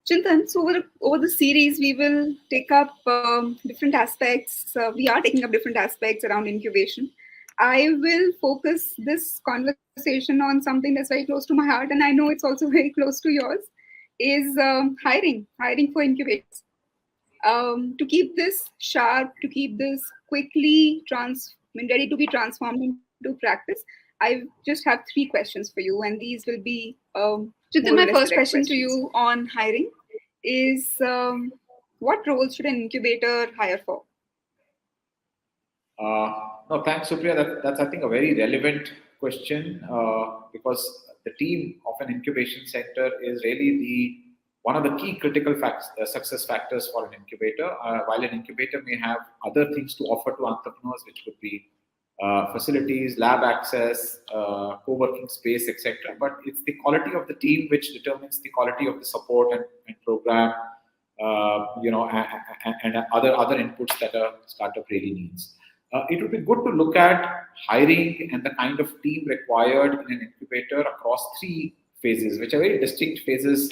Chintan, so over the series, we will take up different aspects. We are taking up different aspects around incubation. I will focus this conversation on something that's very close to my heart, and I know it's also very close to yours, is hiring for incubators. To keep this sharp, to keep this ready to be transformed into practice, I just have three questions for you, and these will be Chintan, more or my less first direct question to questions. you on hiring Is what roles should an incubator hire for? No, thanks, Supriya. That's, I think, a very relevant question because the team of an incubation center is really one of the key critical success factors for an incubator. While an incubator may have other things to offer to entrepreneurs, which could be facilities, lab access, co-working space, etc. But it's the quality of the team which determines the quality of the support and program, and other inputs that a startup really needs. It would be good to look at hiring and the kind of team required in an incubator across three phases, which are very distinct phases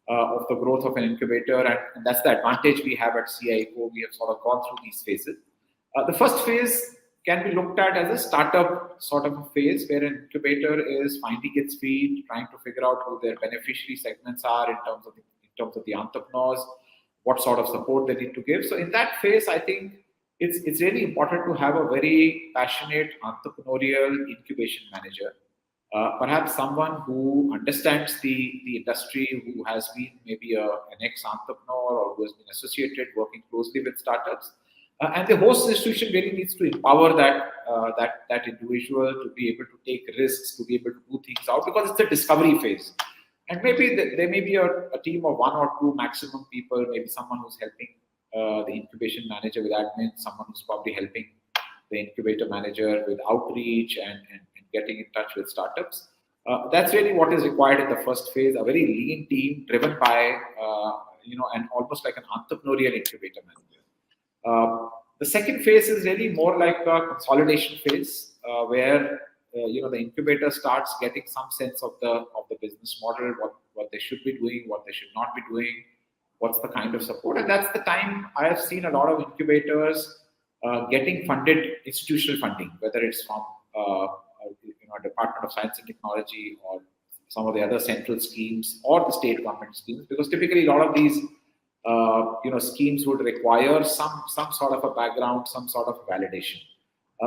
of the growth of an incubator, and that's the advantage we have at CIECO. We have sort of gone through these phases. The first phase can be looked at as a startup sort of a phase where an incubator is finding its feet, trying to figure out who their beneficiary segments are in terms of the entrepreneurs, what sort of support they need to give. So in that phase, I think it's really important to have a very passionate entrepreneurial incubation manager, perhaps someone who understands the industry, who has been maybe an ex-entrepreneur or who has been associated working closely with startups. And the host institution really needs to empower that individual to be able to take risks, to be able to do things out, because it's a discovery phase. And maybe there may be a team of one or two maximum people, maybe someone who's helping the incubation manager with admin, someone who's probably helping the incubator manager with outreach and getting in touch with startups. That's really what is required in the first phase, a very lean team driven by, and almost like an entrepreneurial incubator manager. The second phase is really more like a consolidation phase, where the incubator starts getting some sense of the business model, what they should be doing, what they should not be doing, what's the kind of support. And that's the time I have seen a lot of incubators getting funded, institutional funding, whether it's from Department of Science and Technology or some of the other central schemes or the state government schemes, because typically a lot of these schemes would require some sort of a background, some sort of validation.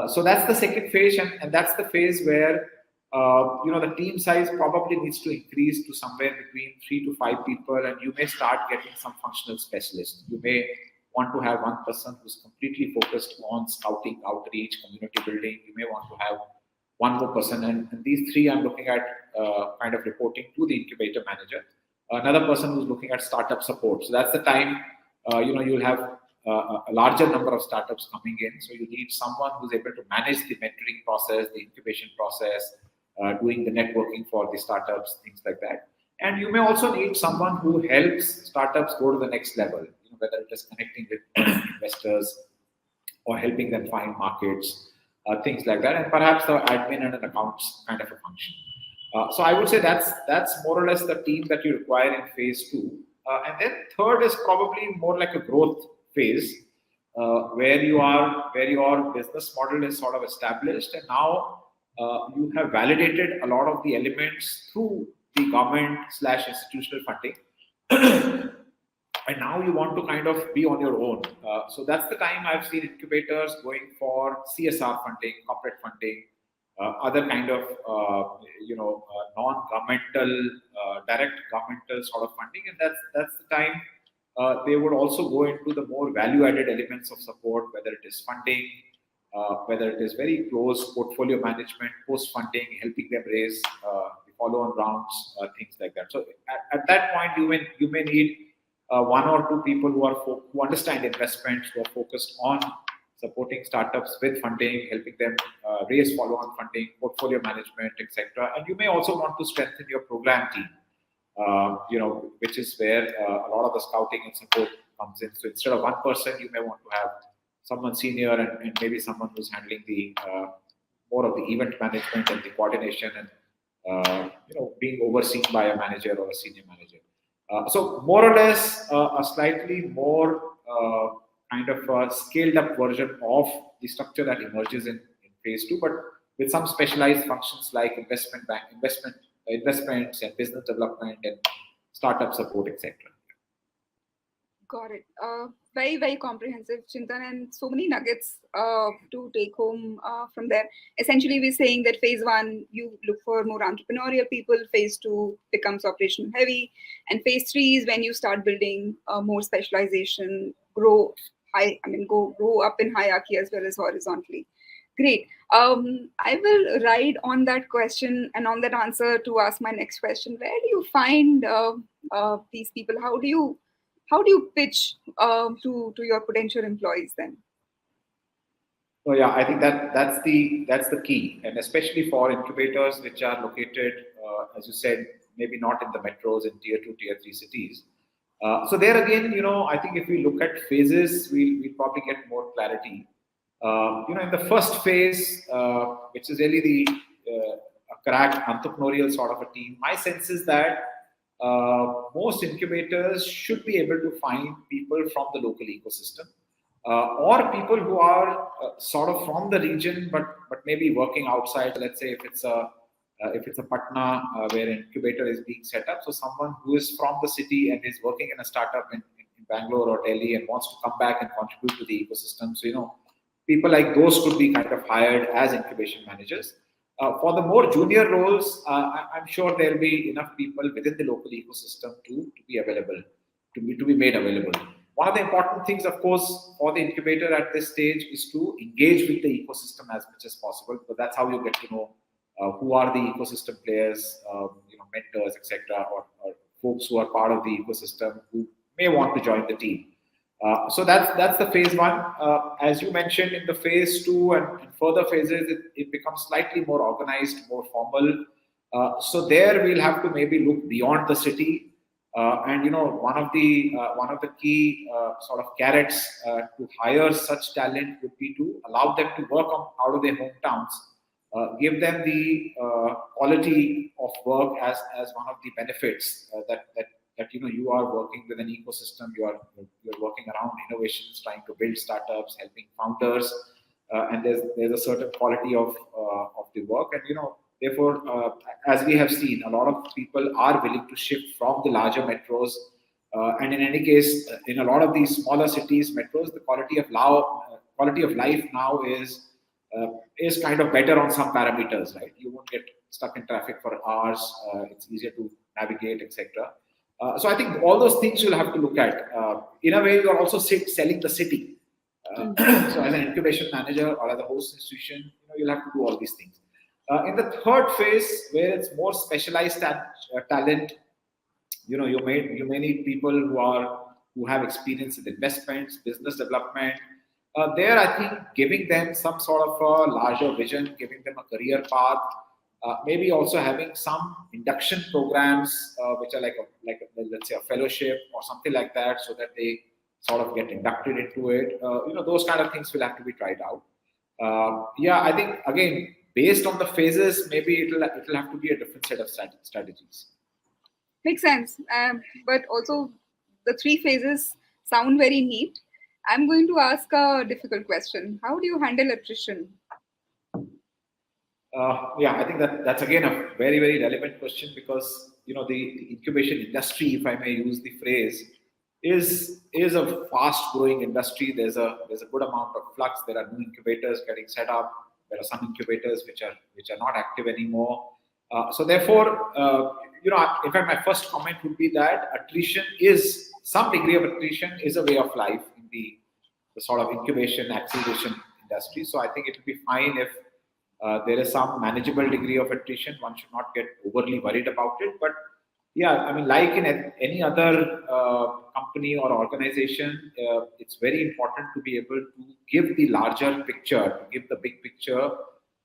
So that's the second phase, and that's the phase where the team size probably needs to increase to somewhere between 3 to 5 people, and you may start getting some functional specialists. You may want to have one person who's completely focused on scouting, outreach, community building. You may want to have one more person, and these three I'm looking at kind of reporting to the incubator manager. Another person who's looking at startup support. So that's the time, you'll have a larger number of startups coming in. So you need someone who's able to manage the mentoring process, the incubation process, doing the networking for the startups, things like that. And you may also need someone who helps startups go to the next level, whether it is connecting with investors or helping them find markets, things like that. And perhaps the admin and an accounts kind of a function. So I would say that's more or less the team that you require in phase 2. And then third is probably more like a growth phase, where your business model is sort of established, and now you have validated a lot of the elements through the government/institutional funding. And now you want to kind of be on your own. So that's the time I've seen incubators going for CSR funding, corporate funding, other kind of non-governmental, direct governmental sort of funding, and that's the time they would also go into the more value-added elements of support, whether it is funding, whether it is very close portfolio management, post-funding, helping them raise the follow-on rounds, things like that. So at that point, you may need one or two people who understand investments, who are focused on supporting startups with funding, helping them raise follow-on funding, portfolio management, etc. And you may also want to strengthen your program team, which is where a lot of the scouting and support comes in. So instead of one person, you may want to have someone senior and maybe someone who's handling the more of the event management and the coordination and being overseen by a manager or a senior manager. So more or less a slightly more kind of a scaled up version of the structure that emerges in phase two, but with some specialized functions like investments and business development and startup support, etc. Got it. Very, very comprehensive, Chintan, and so many nuggets to take home from there. Essentially, we're saying that phase one, you look for more entrepreneurial people. Phase two becomes operational heavy, and phase three is when you start building more specialization, grow high. I mean, grow up in hierarchy as well as horizontally. Great. I will ride on that question and on that answer to ask my next question. Where do you find these people? How do you pitch to your potential employees then? So yeah, I think that's the key, and especially for incubators which are located, as you said, maybe not in the metros in tier two, tier three cities. So there again, I think if we look at phases, we probably get more clarity. In the first phase, which is really the a crack entrepreneurial sort of a team, my sense is that most incubators should be able to find people from the local ecosystem or people who are sort of from the region, but maybe working outside. Let's say if it's a Patna where an incubator is being set up, so someone who is from the city and is working in a startup in Bangalore or Delhi and wants to come back and contribute to the ecosystem. So people like those could be kind of hired as incubation managers. For the more junior roles, I'm sure there'll be enough people within the local ecosystem to be available, to be made available. One of the important things, of course, for the incubator at this stage is to engage with the ecosystem as much as possible, because that's how you get to know who are the ecosystem players, mentors, etc., or folks who are part of the ecosystem who may want to join the team. So that's the phase one. As you mentioned, in the phase two and further phases, it becomes slightly more organized, more formal. So there we'll have to maybe look beyond the city. And one of the key sort of carrots to hire such talent would be to allow them to work out of their hometowns, give them the quality of work as one of the benefits that you are working with an ecosystem, you're working around innovations, trying to build startups, helping founders, and there's a certain quality of the work, and therefore, as we have seen, a lot of people are willing to shift from the larger metros, and in any case, in a lot of these smaller cities, metros, the quality of life now is kind of better on some parameters, right? You won't get stuck in traffic for hours. It's easier to navigate, etc. So I think all those things you'll have to look at. In a way, you're also selling the city. So as an incubation manager or as a host institution, you'll have to do all these things. In the third phase, where it's more specialized talent, you may need people who have experience in investments, business development. There, I think giving them some sort of a larger vision, giving them a career path, maybe also having some induction programs, which are like let's say a fellowship or something like that, so that they sort of get inducted into it. Those kind of things will have to be tried out. I think again, based on the phases, maybe it'll have to be a different set of strategies. Makes sense. But also, the three phases sound very neat. I'm going to ask a difficult question. How do you handle attrition? I think that's again a very, very relevant question, because the incubation industry, if I may use the phrase, is a fast growing industry. There's a good amount of flux. There are new incubators getting set up. There are some incubators which are not active anymore. So therefore, in fact, my first comment would be that some degree of attrition is a way of life in the sort of incubation acceleration industry. So I think it will be fine if there is some manageable degree of attrition. One should not get overly worried about it. But I mean, like in any other company or organization, it's very important to be able to give the larger picture, to give the big picture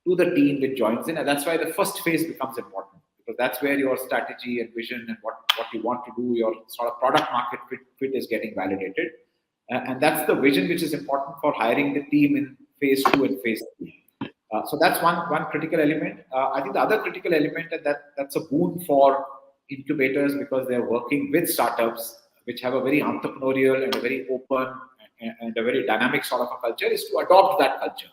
to the team which joins in. And that's why the first phase becomes important, because that's where your strategy and vision and what you want to do, your sort of product market fit is getting validated. And that's the vision which is important for hiring the team in phase two and phase three. So that's one critical element. I think the other critical element, and that's a boon for incubators because they're working with startups which have a very entrepreneurial and a very open and a very dynamic sort of a culture, is to adopt that culture.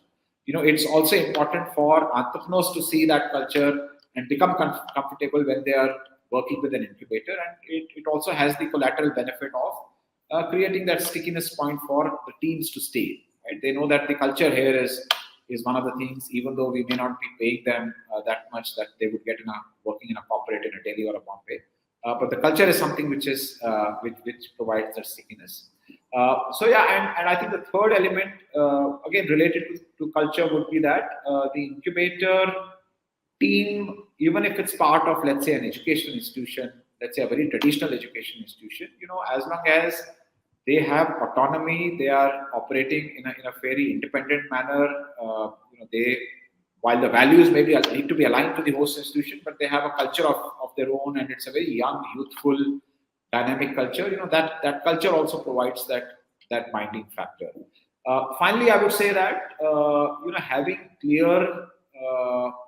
It's also important for entrepreneurs to see that culture and become comfortable when they are working with an incubator, and it also has the collateral benefit of creating that stickiness point for the teams to stay. Right? They know that the culture here is one of the things, even though we may not be paying them that much that they would get working in a corporate, in a Delhi or a Bombay. But the culture is something which is which provides that stickiness. So yeah, and I think the third element, again related to culture, would be that the incubator team, even if it's part of, let's say, an educational institution, let's say a very traditional education institution, as long as they have autonomy, they are operating in a very independent manner. They, while the values maybe need to be aligned to the host institution, but they have a culture of their own, and it's a very young, youthful, dynamic culture. That culture also provides that binding factor. Finally, I would say that having clear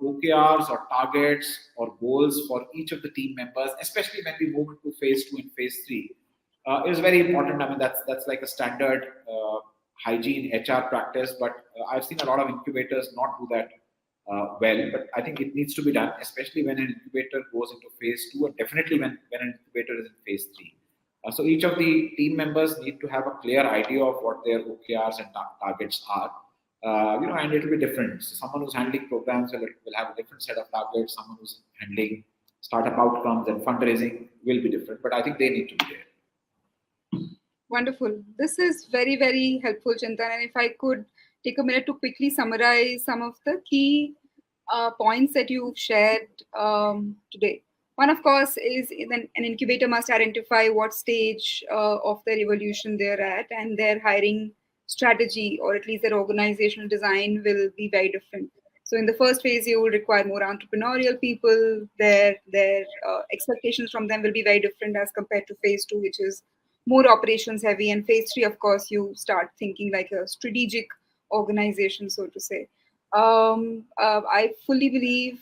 OKRs or targets or goals for each of the team members, especially when we move into phase 2 and phase 3, is very important. I mean, that's like a standard hygiene HR practice, but I've seen a lot of incubators not do that well. But I think it needs to be done, especially when an incubator goes into phase 2, and definitely when an incubator is in phase 3. So each of the team members need to have a clear idea of what their OKRs and targets are. And it will be different. So someone who's handling programs will have a different set of targets. Someone who's handling startup outcomes and fundraising will be different. But I think they need to be there. Wonderful. This is very, very helpful, Chintan. And if I could take a minute to quickly summarize some of the key points that you've shared today. One, of course, is an incubator must identify what stage of their evolution they're at, and their hiring strategy, or at least their organizational design, will be very different. So in the first phase, you will require more entrepreneurial people. Their expectations from them will be very different as compared to phase 2, which is more operations heavy. And phase 3, of course, you start thinking like a strategic organization, so to say. I fully believe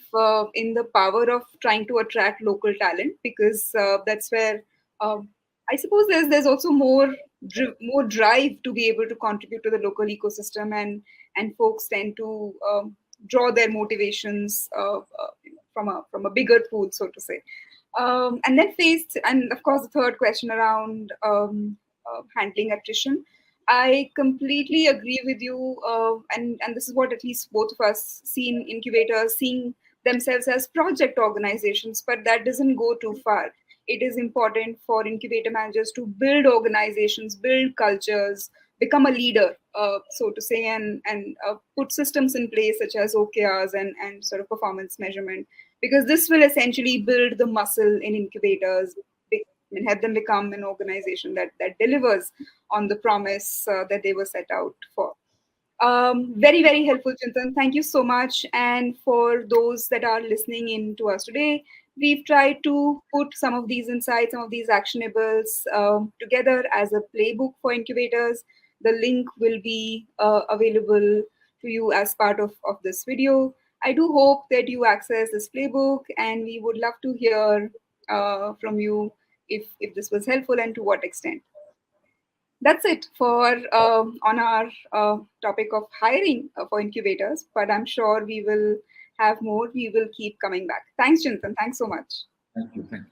in the power of trying to attract local talent, because that's where I suppose there's also more drive to be able to contribute to the local ecosystem, and folks tend to draw their motivations from a bigger pool, so to say. And then and of course, the third question around handling attrition. I completely agree with you, and this is what at least both of us see in incubators, seeing themselves as project organizations, but that doesn't go too far. It is important for incubator managers to build organizations, build cultures, become a leader, so to say, and put systems in place such as OKRs and sort of performance measurement, because this will essentially build the muscle in incubators and help them become an organization that delivers on the promise that they were set out for. Very, very helpful, Chintan. Thank you so much. And for those that are listening in to us today, we've tried to put some of these insights, some of these actionables together as a playbook for incubators. The link will be available to you as part of this video. I do hope that you access this playbook, and we would love to hear from you if this was helpful and to what extent. That's it for on our topic of hiring for incubators, but I'm sure we will have more. We will keep coming back. Thanks, Chintan. Thanks so much. Thank you.